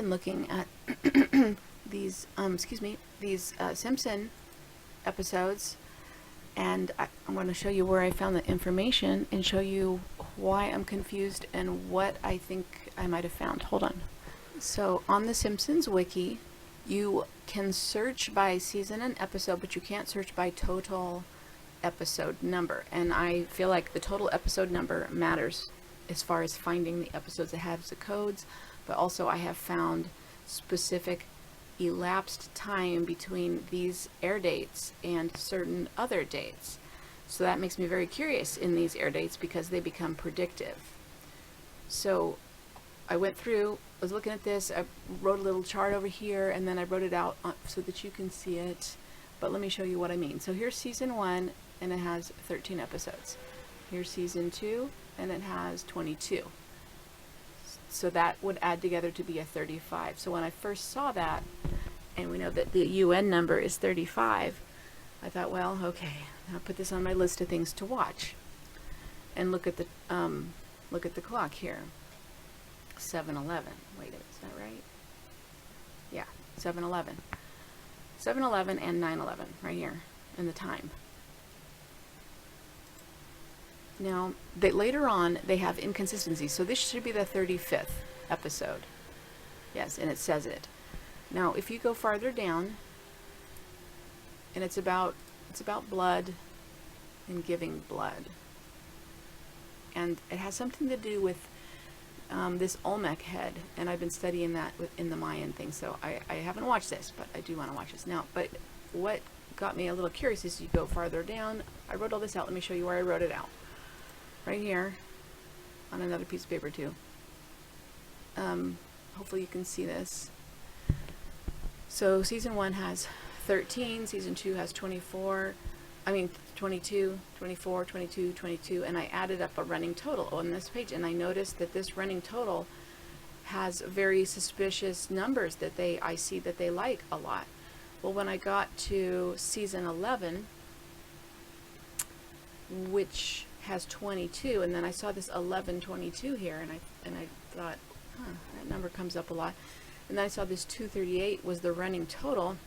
been looking at these, these Simpson episodes, and I'm going to show you where I found the information and show you why I'm confused and what I think I might have found. Hold on. So on the Simpsons wiki, you can search by season and episode, but you can't search by total episode number. And I feel like the total episode number matters as far as finding the episodes that have the codes, but also I have found specific elapsed time between these air dates and certain other dates. So that makes me very curious in these air dates because they become predictive. So I went through, was looking at this, I wrote a little chart over here, and then I wrote it out so that you can see it. But let me show you what I mean. So here's season 1, and it has 13 episodes. Here's season 2, and it has 22. So that would add together to be a 35. So when I first saw that, and we know that the UN number is 35, I thought, well, okay, I'll put this on my list of things to watch. And look at the clock here. 7:11. Wait, is that right? Yeah, 7:11. 7:11 and 9:11 right here in the time. Now, later on, they have inconsistencies. So this should be the 35th episode. Yes, and it says it. Now, if you go farther down, and it's about blood and giving blood. And it has something to do with this Olmec head, and I've been studying that in the Mayan thing, so I haven't watched this, but I do want to watch this now. But what got me a little curious is you go farther down. I wrote all this out. Let me show you where I wrote it out. Right here on another piece of paper too. Hopefully you can see this. So season 1 has 13, season 2 has 22, 24, 22, 22, and I added up a running total on this page, and I noticed that this running total has very suspicious numbers that I see that they like a lot. Well, when I got to season 11, which has 22, and then I saw this 1122 here, and I thought, that number comes up a lot. And then I saw this 238 was the running total.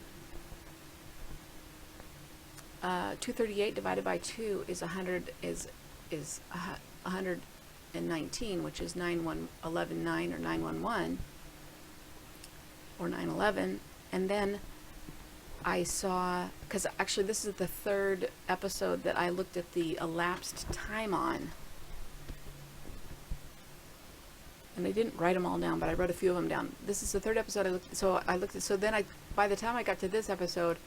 238 divided by 2 is 119, which is 911 or 911 or 911. And then I saw, because actually this is the third episode that I looked at the elapsed time on, and I didn't write them all down, but I wrote a few of them down. This is the third episode I looked at. So then by the time I got to this episode,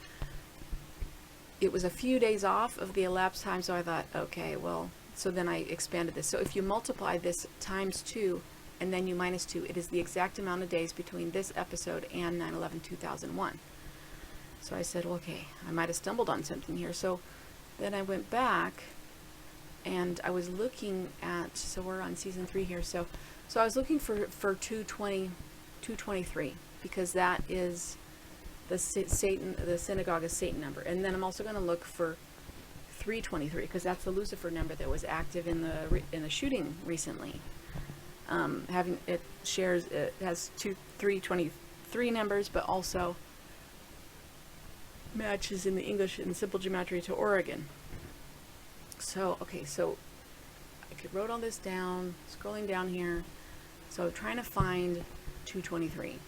it was a few days off of the elapsed time, so I thought, okay, well, so then I expanded this. So if you multiply this times 2 and then you minus 2, it is the exact amount of days between this episode and 9/11/2001. So I said, well, okay, I might have stumbled on something here. So then I went back and I was looking at, so we're on season 3 here. So I was looking for 223, because that is the synagogue of Satan number. And then I'm also going to look for 323, because that's the Lucifer number that was active in the shooting recently. It has 323 numbers, but also matches in the English and simple gematria to Oregon. So, okay, so I wrote all this down, scrolling down here. So trying to find 223.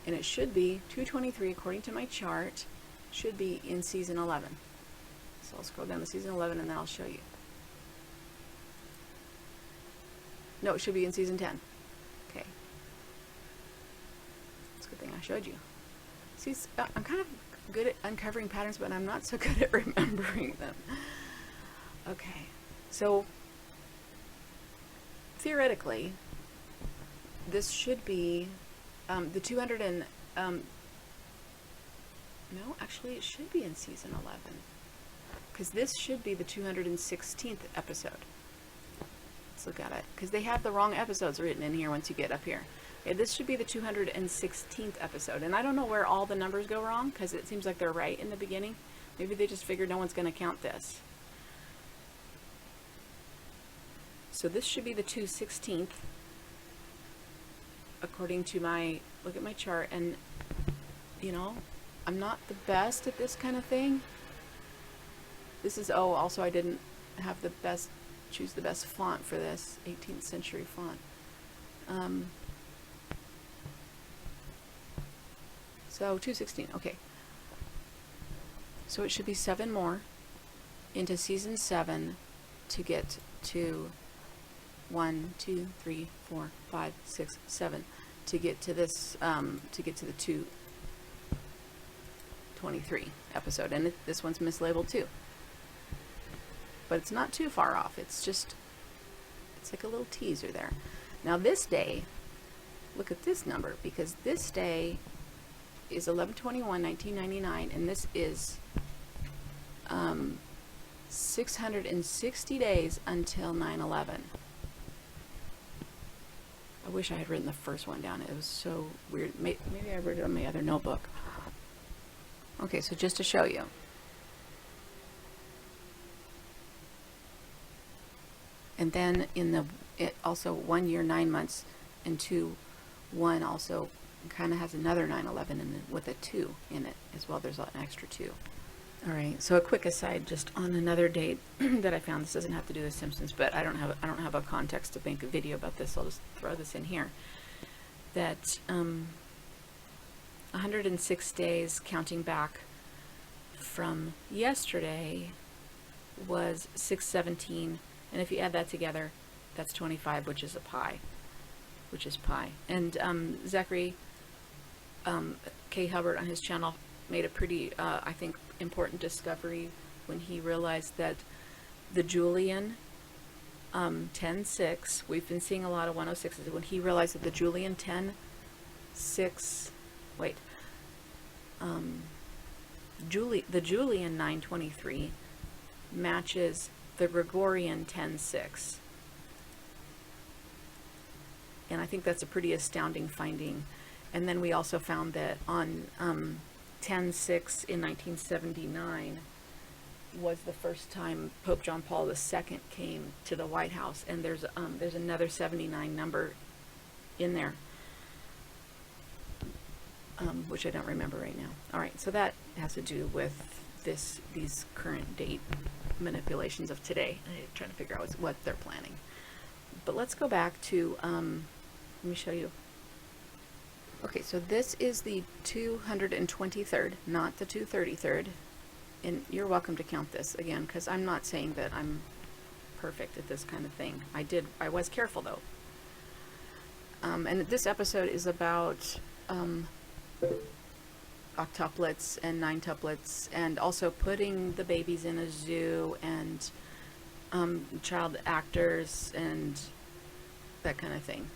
And it should be 223, according to my chart, should be in season 11. So I'll scroll down to season 11 and then I'll show you. No, it should be in season 10. Okay. It's a good thing I showed you. See, I'm kind of good at uncovering patterns, but I'm not so good at remembering them. Okay, so theoretically, this should be the 200 and no, actually it should be in season 11, because this should be the 216th episode. Let's look at it, because they have the wrong episodes written in here once you get up here. Okay, this should be the 216th episode, and I don't know where all the numbers go wrong, because it seems like they're right in the beginning. Maybe they just figured no one's going to count this. So this should be the 216th. according to my, look at my chart, and you know, I'm not the best at this kind of thing. This is, oh, also I didn't have the best, choose the best font for this, 18th century font. So 216, okay. So it should be 7 more into season 7 to get to 1, 2, 3, 4, 5, 6, 7 to get to this, to get to the 223 episode. And this one's mislabeled too. But it's not too far off. It's just, it's like a little teaser there. Now this day, look at this number, because this day is 11/21/1999, and this is 660 days until 9/11. I wish I had written the first one down. It was so weird. Maybe I wrote it on my other notebook. Okay, so just to show you. And then in the, it also 1 year, 9 months, and 2/1 also kind of has another 9/11 in it, with a 2 in it as well. There's an extra 2. All right. So a quick aside, just on another date that I found. This doesn't have to do with Simpsons, but I don't have a context to make a video about this. I'll just throw this in here. That 106 days counting back from yesterday was 617, and if you add that together, that's 25, which is pi. And Zachary K. Hubbard on his channel made a pretty, I think, important discovery when he realized that the Julian 10:6, we've been seeing a lot of 106s, when he realized that the Julian 10:6, the Julian 923 matches the Gregorian 10:6. And I think that's a pretty astounding finding. And then we also found that on 10/6 in 1979 was the first time Pope John Paul II came to the White House, and there's another 79 number in there, which I don't remember right now. All right, so that has to do with these current date manipulations of today. I'm trying to figure out what they're planning. But let's go back to, let me show you. Okay, so this is the 223rd, not the 233rd. And you're welcome to count this again, because I'm not saying that I'm perfect at this kind of thing. I was careful though. And this episode is about octuplets and nintuplets, and also putting the babies in a zoo, and child actors and that kind of thing.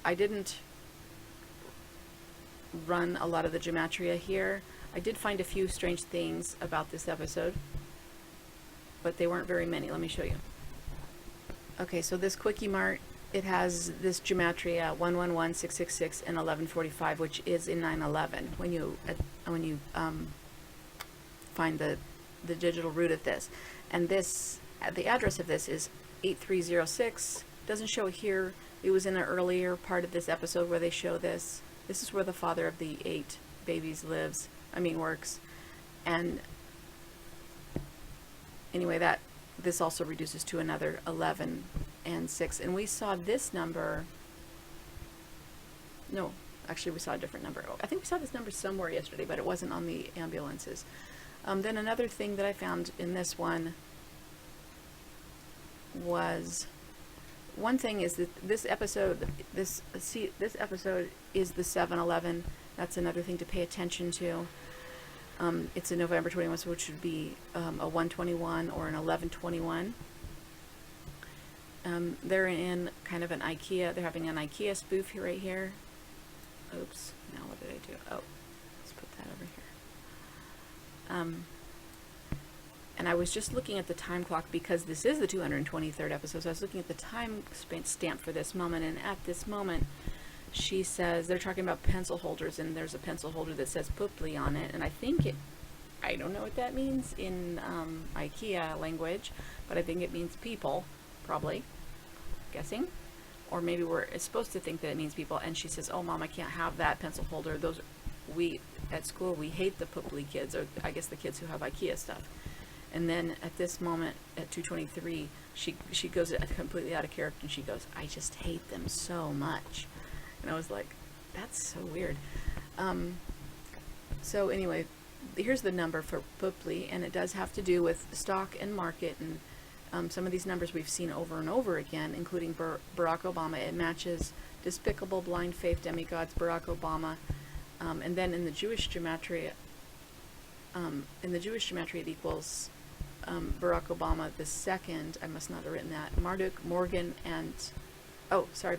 I didn't run a lot of the Gematria here. I did find a few strange things about this episode, but they weren't very many. Let me show you. Okay, so this Quickie Mart, it has this Gematria 111, 666, and 1145, which is in 9/11. When you find the digital root of this, and this, the address of this is 8306. Doesn't show here. It was in an earlier part of this episode where they show this. This is where the father of the 8 babies works. And anyway, this also reduces to another 11 and 6. And we saw this number. No, actually we saw a different number. I think we saw this number somewhere yesterday, but it wasn't on the ambulances. Then another thing that I found in this one was, one thing is that this episode is the 7/11. That's another thing to pay attention to. It's a November 21, so which would be a 121 or an 1121. They're in kind of an IKEA. They're having an IKEA spoof here, right here. Oops. Now what did I do? Oh, let's put that over here. And I was just looking at the time clock because this is the 223rd episode, so I was looking at the time stamp for this moment, and at this moment, she says, they're talking about pencil holders, and there's a pencil holder that says Pupli on it, and I don't know what that means in IKEA language, but I think it means people, probably, guessing, or maybe we're supposed to think that it means people, and she says, oh mom, I can't have that pencil holder. Those, we at school, we hate the Pupley kids, or I guess the kids who have IKEA stuff. And then at this moment at 2:23, she goes completely out of character, and she goes, I just hate them so much. And I was like, that's so weird. So anyway, here's the number for Pupley, and it does have to do with stock and market, and some of these numbers we've seen over and over again, including Barack Obama. It matches despicable blind faith demigods Barack Obama, and then in the Jewish gematria, it equals Barack Obama the second. I must not have written that. Marduk, Morgan, and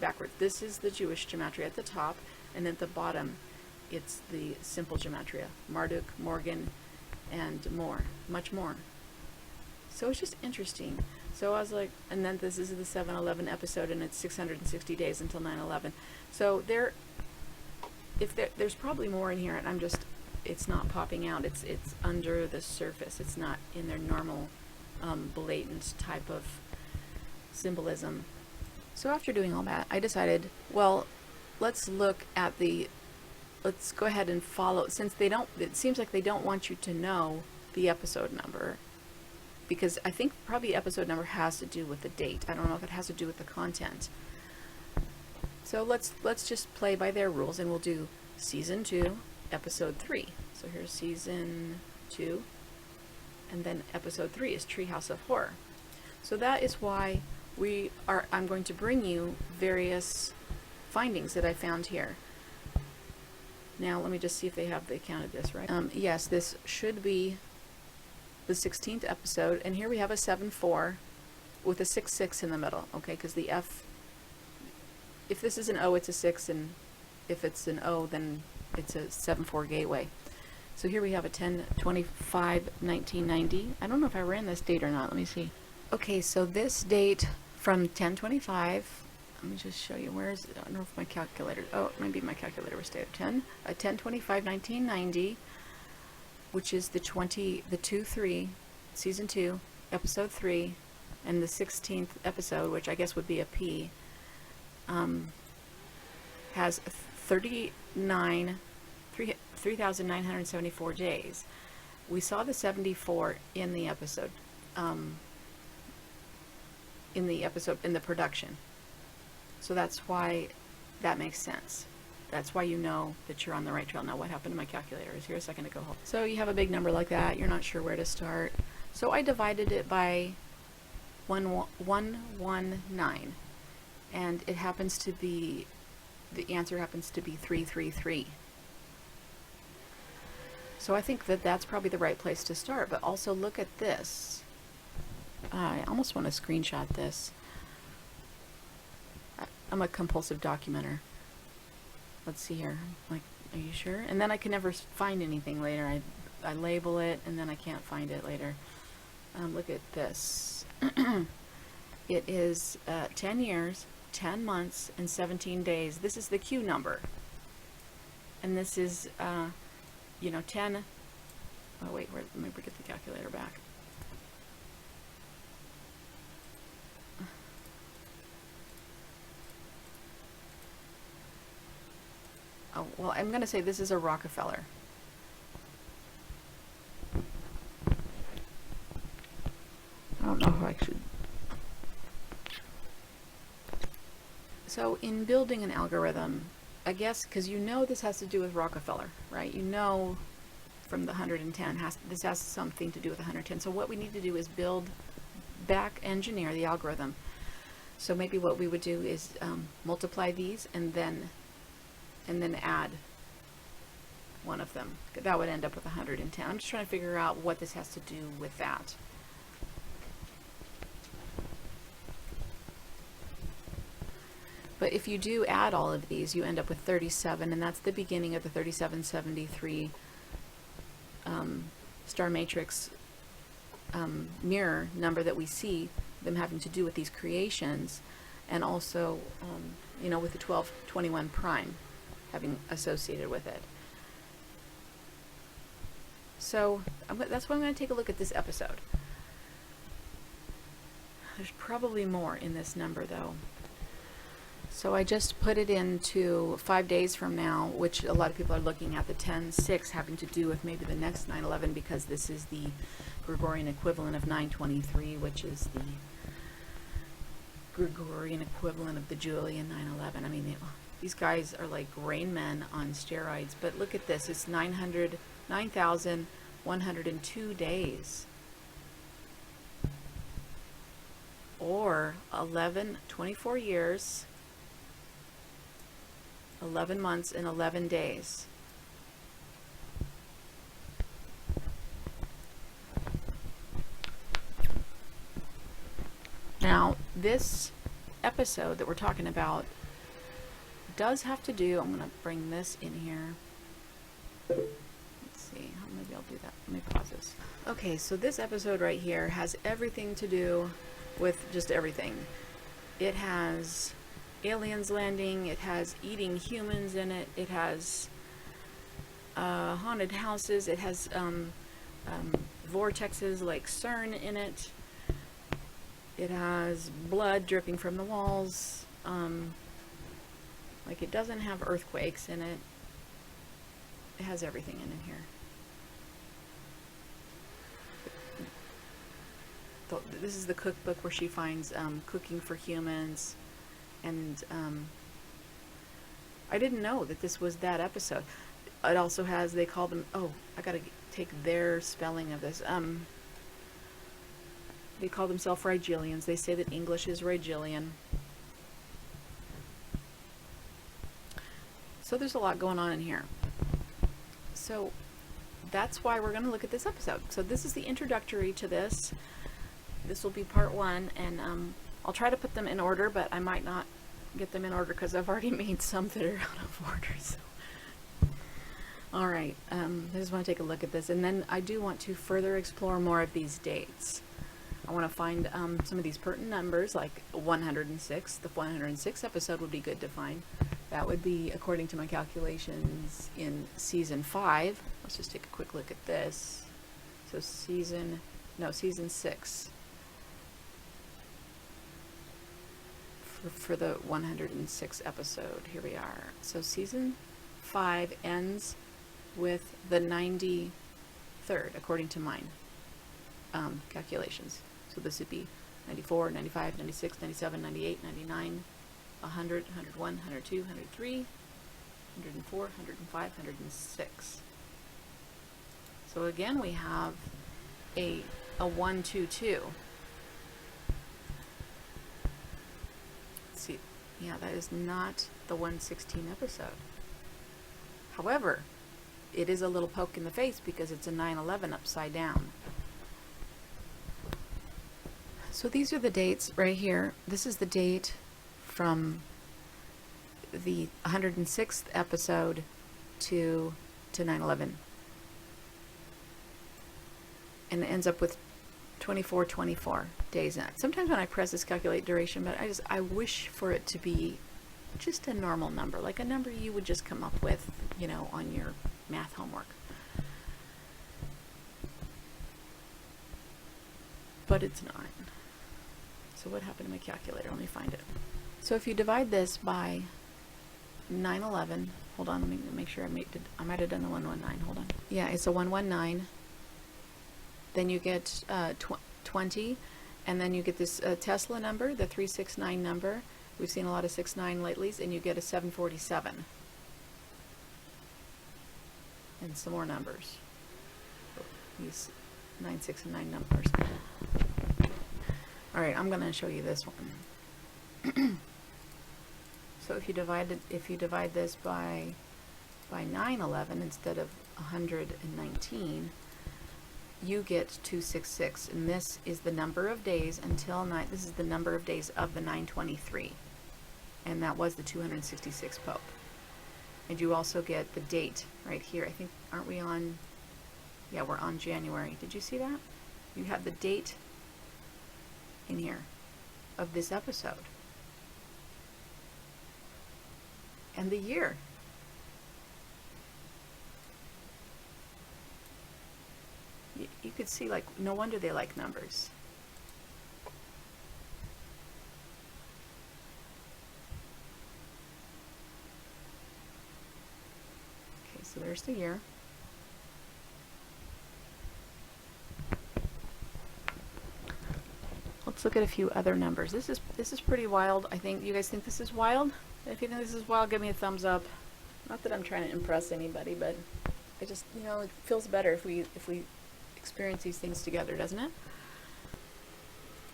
backwards. This is the Jewish gematria at the top, and at the bottom, it's the simple gematria: Marduk, Morgan, and more, much more. So it's just interesting. So I was like, and then this is the 7/11 episode, and it's 660 days until 9/11. So there's probably more in here, and it's not popping out. It's under the surface. It's not in their normal, blatant type of symbolism. So after doing all that, I decided, well, let's go ahead and follow, since it seems like they don't want you to know the episode number, because I think probably episode number has to do with the date. I don't know if it has to do with the content. So let's just play by their rules, and we'll do season 2, episode 3. So here's season 2, and then episode 3 is Treehouse of Horror. So that is why I'm going to bring you various findings that I found here. Now let me just see if they counted this right. Yes, this should be the 16th episode, and here we have a 7/4 with a 6/6 in the middle. Okay, because the F, if this is an O, it's a 6, and if it's an O, then it's a 7/4 gateway. So here we have a 10/25/1990. I don't know if I ran this date or not. Let me see. Okay, so this date from 10/25. Let me just show you. Where is it? I don't know if my calculator. Oh, maybe my calculator was dated 10/25/1990, which is the 2/3, season 2, episode 3, and the 16th episode, which I guess would be a P, has 3,974 days. We saw the 74 in the episode, in the production. So that's why that makes sense. That's why you know that you're on the right trail. Now, what happened to my calculator? Is here a second ago. So you have a big number like that. You're not sure where to start. So I divided it by 119, and it happens to be, the answer happens to be 333. So I think that that's probably the right place to start. But also look at this. I almost want to screenshot this. I'm a compulsive documenter. Let's see here. Like, are you sure? And then I can never find anything later. I label it, and then I can't find it later. Look at this. It is 10 years, 10 months, and 17 days. This is the Q number. And this is, 10. Oh, wait, let me get the calculator back. Oh, well, I'm going to say this is a Rockefeller. I don't know how I should. So in building an algorithm, I guess, because this has to do with Rockefeller, right? From the 110, this has something to do with 110. So what we need to do is back engineer the algorithm. So maybe what we would do is multiply these and then add one of them. That would end up with 110. I'm just trying to figure out what this has to do with that. But if you do add all of these, you end up with 37, and that's the beginning of the 3773 star matrix mirror number that we see them having to do with these creations, and also with the 1221 prime having associated with it. So that's why I'm going to take a look at this episode. There's probably more in this number, though. So I just put it into 5 days from now, which a lot of people are looking at the 10/6 having to do with maybe the next 9/11, because this is the Gregorian equivalent of 9/23, which is the Gregorian equivalent of the Julian 9/11. I mean, these guys are like Rain Men on steroids. But look at this. It's 9,102 days. Or 24 years, 11 months, and 11 days. Now, this episode that we're talking about does have to do, I'm going to bring this in here. Let's see, maybe I'll do that. Let me pause this. Okay, so this episode right here has everything to do with just everything. It has aliens landing, it has eating humans in it, it has haunted houses, it has vortexes like Cern in it. It has blood dripping from the walls. Like, it doesn't have earthquakes in it. It has everything in here. This is the cookbook where she finds cooking for humans. And I didn't know that this was that episode. It also has, they call them, oh, I gotta take their spelling of this. They call themselves Rigelians. They say that English is Rigelian. So there's a lot going on in here. So that's why we're going to look at this episode. So this is the introductory to this. This will be part 1, and I'll try to put them in order, but I might not get them in order because I've already made some that are out of order. So. All right, I just want to take a look at this, and then I do want to further explore more of these dates. I want to find some of these pertinent numbers, like 106. The 106 episode would be good to find. That would be, according to my calculations, in season 5. Let's just take a quick look at this. So season 6. For the 106 episode, here we are. So season 5 ends with the 93rd, according to mine calculations. So this would be 94, 95, 96, 97, 98, 99, 100, 101, 102, 103, 104, 105, 106. So again, we have a 1, 2, 2. Let's see. Yeah, that is not the 116 episode. However, it is a little poke in the face because it's a 9/11 upside down. So these are the dates right here. This is the date from the 106th episode to 9/11. And it ends up with 24 days. Sometimes when I press this calculate duration, but I wish for it to be just a normal number, like a number you would just come up with, you know, on your math homework. But it's not. So what happened to my calculator? Let me find it. So if you divide this by 9/11, hold on, let me make sure I might have done the 119, hold on. Yeah, it's a 119. Then you get 20, and then you get this Tesla number, the 369 number. We've seen a lot of 69 lately, and you get a 747. And some more numbers. These 9, 6, and 9 numbers. All right, I'm going to show you this one. So if you divide this by 9/11 instead of 119, you get 266, and this is the number of days until this is the number of days of the 923, and that was the 266 Pope. And you also get the date right here. I think, aren't we on? Yeah, we're on January. Did you see that? You have the date in here of this episode and the year. You could see, like, no wonder they like numbers. So there's the year. Let's look at a few other numbers. This is pretty wild. I think you guys think this is wild. If you think this is wild, give me a thumbs up. Not that I'm trying to impress anybody, but I just, you know, it feels better if we experience these things together, doesn't it?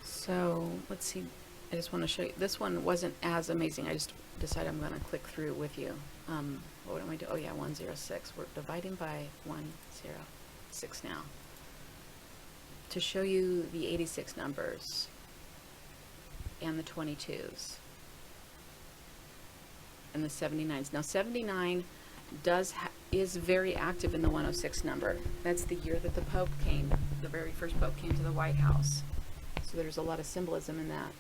So let's see. I just want to show you. This one wasn't as amazing. I just decided I'm going to click through with you. What am I doing? Oh yeah, 106. We're dividing by 106 now. To show you the 86 numbers and the 22s and the 79s. Now 79 is very active in the 106 number. That's the year that the Pope came, the very first Pope came to the White House. So there's a lot of symbolism in that.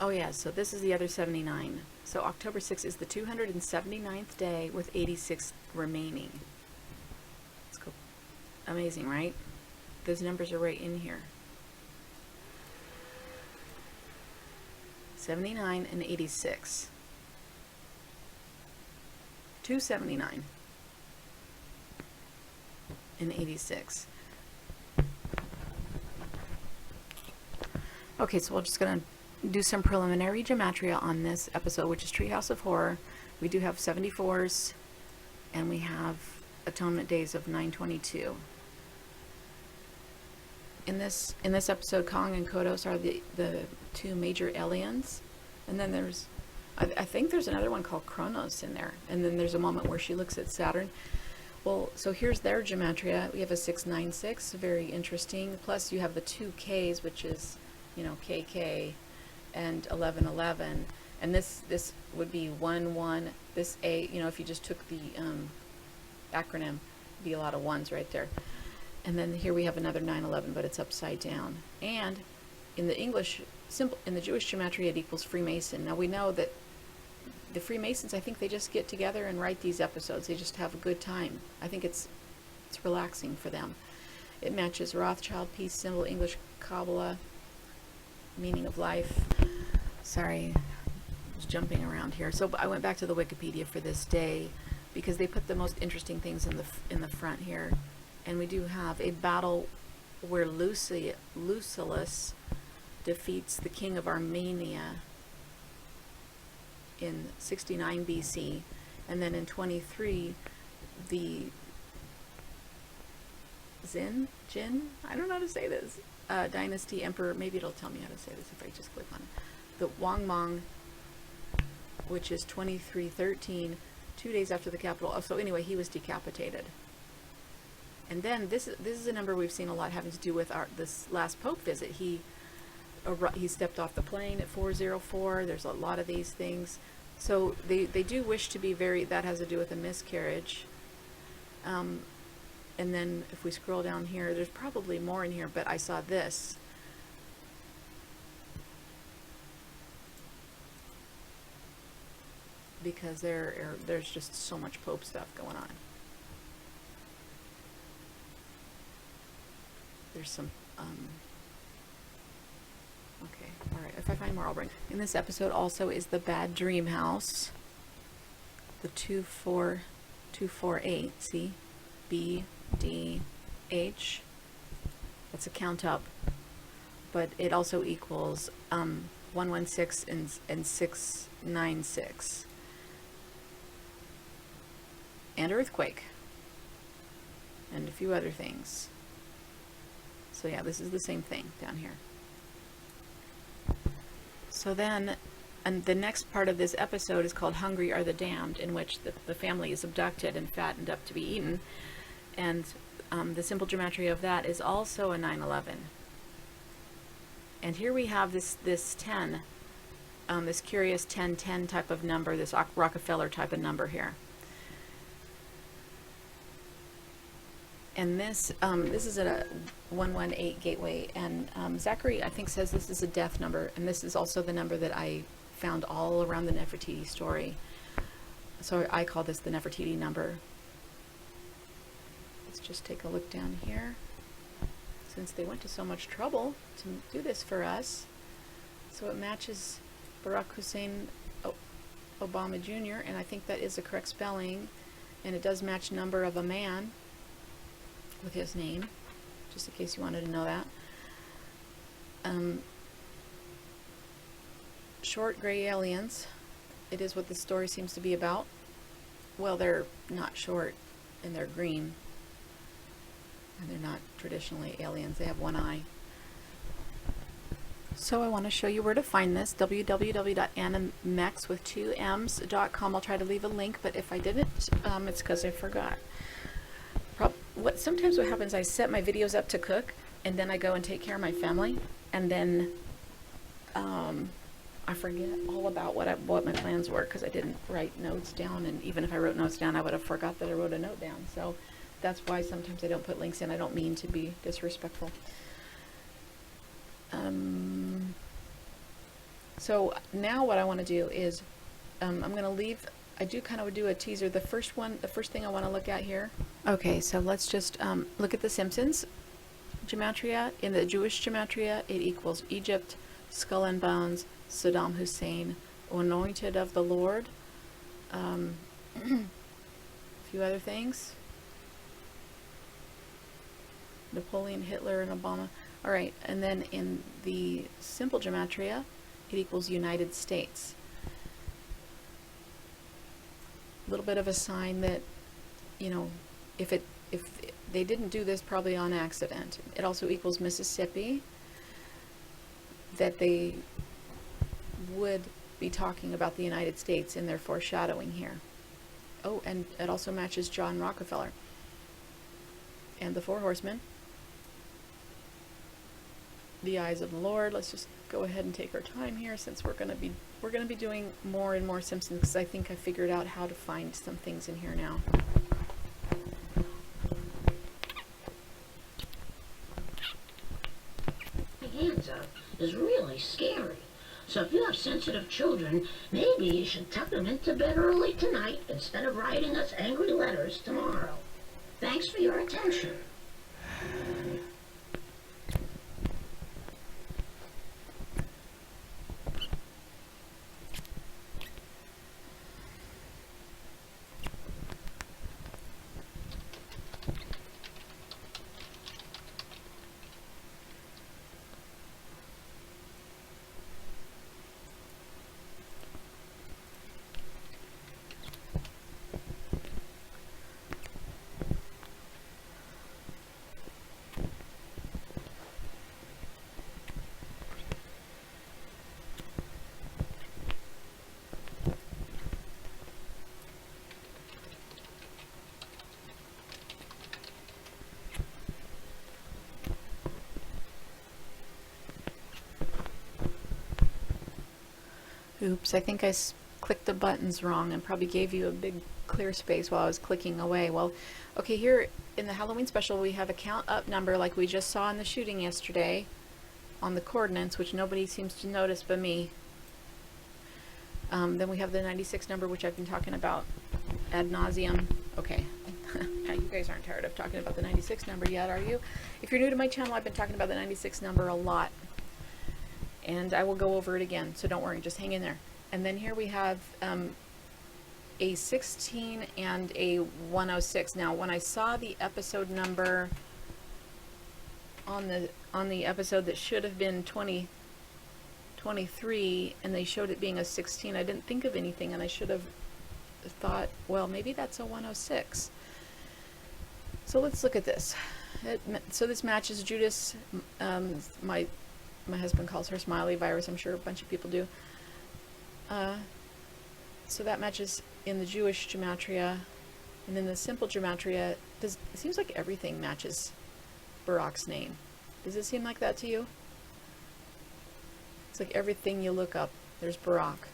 Oh yeah, so this is the other 79. So October 6th is the 279th day with 86 remaining. Let's go. Amazing, right? Those numbers are right in here. 79 and 86. 279 and 86. Okay, so we're just going to do some preliminary gematria on this episode, which is Treehouse of Horror. We do have 74s, and we have atonement days of 922. In this episode, Kong and Kodos are the two major aliens, and then there's, I think there's another one called Kronos in there, and then there's a moment where she looks at Saturn. Well, so here's their gematria. We have a 696, very interesting. Plus you have the two Ks, which is, you know, KK and 1111, and this would be 11. This A, you know, if you just took the acronym, it'd be a lot of ones right there. And then here we have another 911, but it's upside down. And in the English in the Jewish gematria, it equals Freemason. Now we know that the Freemasons, I think they just get together and write these episodes. They just have a good time. I think it's relaxing for them. It matches Rothschild, peace symbol, English Kabbalah, meaning of life. Sorry, I was jumping around here. So I went back to the Wikipedia for this day because they put the most interesting things in the front here. And we do have a battle where Lucullus defeats the king of Armenia in 69 BC, and then in 23 the Jin, I don't know how to say this, dynasty emperor, maybe it'll tell me how to say this if I just click on it, the Wang Mang, which is 2313, 2 days after the capital. Oh, so anyway, he was decapitated. And then this is a number we've seen a lot having to do with this last Pope visit. He stepped off the plane at 404. There's a lot of these things. So they do wish to be very, that has to do with a miscarriage. And then if we scroll down here, there's probably more in here, but I saw this. Because there's just so much Pope stuff going on. There's some, okay, all right, if I find more, I'll bring. In this episode also is the Bad Dream House, the 24248, see, B, D, H, that's a count up, but it also equals 116 and 696, and earthquake, and a few other things. So yeah, this is the same thing down here. So then, and the next part of this episode is called Hungry Are the Damned, in which the family is abducted and fattened up to be eaten. And the simple gematria of that is also a 911. And here we have this 10, this curious 1010 type of number, this Rockefeller type of number here. And this is a 118 gateway, and Zachary, I think, says this is a death number, and this is also the number that I found all around the Nefertiti story. So I call this the Nefertiti number. Let's just take a look down here. Since they went to so much trouble to do this for us, so it matches Barack Hussein. Oh, Obama Jr., and I think that is the correct spelling, and it does match number of a man with his name, just in case you wanted to know that. Short gray aliens, it is what the story seems to be about. Well, they're not short, and they're green, and they're not traditionally aliens. They have one eye. So I want to show you where to find this, www.animex with 2m's.com. I'll try to leave a link, but if I didn't, it's because I forgot. Sometimes what happens, I set my videos up to cook, and then I go and take care of my family, and then I forget all about what my plans were because I didn't write notes down, and even if I wrote notes down, I would have forgot that I wrote a note down. So that's why sometimes I don't put links in. I don't mean to be disrespectful. So now what I want to do is I'm going to leave. I do kind of do a teaser. The first thing I want to look at here. Okay, so let's just look at the Simpsons Gematria. In the Jewish Gematria, it equals Egypt, skull and bones, Saddam Hussein, anointed of the Lord, a few other things, Napoleon, Hitler, and Obama. All right, and then in the simple Gematria, it equals United States. A little bit of a sign that, you know, if they didn't do this probably on accident. It also equals Mississippi, that they would be talking about the United States in their foreshadowing here. Oh, and it also matches John Rockefeller and the Four Horsemen. The eyes of the Lord. Let's just go ahead and take our time here, since we're going to be doing more and more Simpsons, because I think I figured out how to find some things in here now. Hands up is really scary. So if you have sensitive children, maybe you should tuck them into bed early tonight instead of writing us angry letters tomorrow. Thanks for your attention. Oops, I think I clicked the buttons wrong and probably gave you a big clear space while I was clicking away. Well, okay, here in the Halloween special we have a count up number like we just saw in the shooting yesterday on the coordinates, which nobody seems to notice but me. Then we have the 96 number, which I've been talking about ad nauseum. Okay, you guys aren't tired of talking about the 96 number yet, are you? If you're new to my channel, I've been talking about the 96 number a lot. And I will go over it again, so don't worry, just hang in there. And then here we have a 16 and a 106. Now, when I saw the episode number on the episode that should have been 23, and they showed it being a 16, I didn't think of anything, and I should have thought, well, maybe that's a 106. So let's look at this. So this matches Judas, my husband calls her Smiley Virus. I'm sure a bunch of people do. So that matches in the Jewish Gematria. And in the simple Gematria, it seems like everything matches Barak's name. Does it seem like that to you? It's like everything you look up, there's Barak,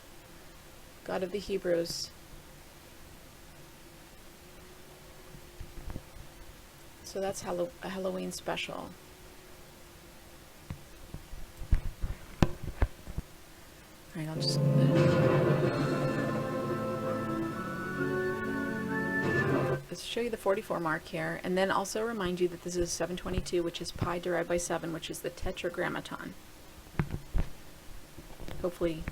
God of the Hebrews. So that's a Halloween special. Alright, I'll just... Let's show you the 44 mark here, and then also remind you that this is 722, which is pi divided by 7, which is the tetragrammaton. Hopefully,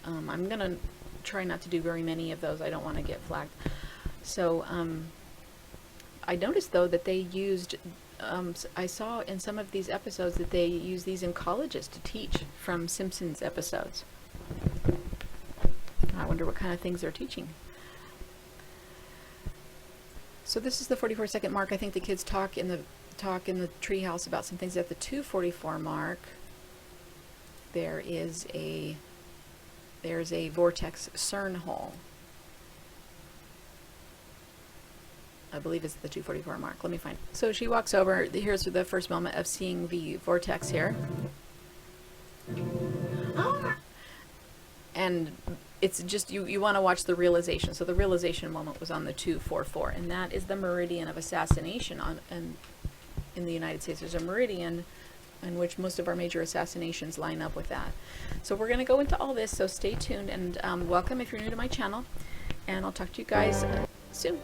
I'm going to try not to do very many of those. I don't want to get flagged. So I noticed though that they used, I saw in some of these episodes that they use these in colleges to teach from Simpsons episodes. I wonder what kind of things they're teaching. So this is the 44-second mark. I think the kids talk in the treehouse about some things. At the 2:44 mark, there's a vortex Cern hole. I believe it's the 2:44 mark. Let me find it. So she walks over. Here's the first moment of seeing the vortex here. And it's just, you want to watch the realization. So the realization moment was on the 2:44, and that is the meridian of assassination in the United States. There's a meridian in which most of our major assassinations line up with that. So we're going to go into all this, so stay tuned, and welcome if you're new to my channel, and I'll talk to you guys soon.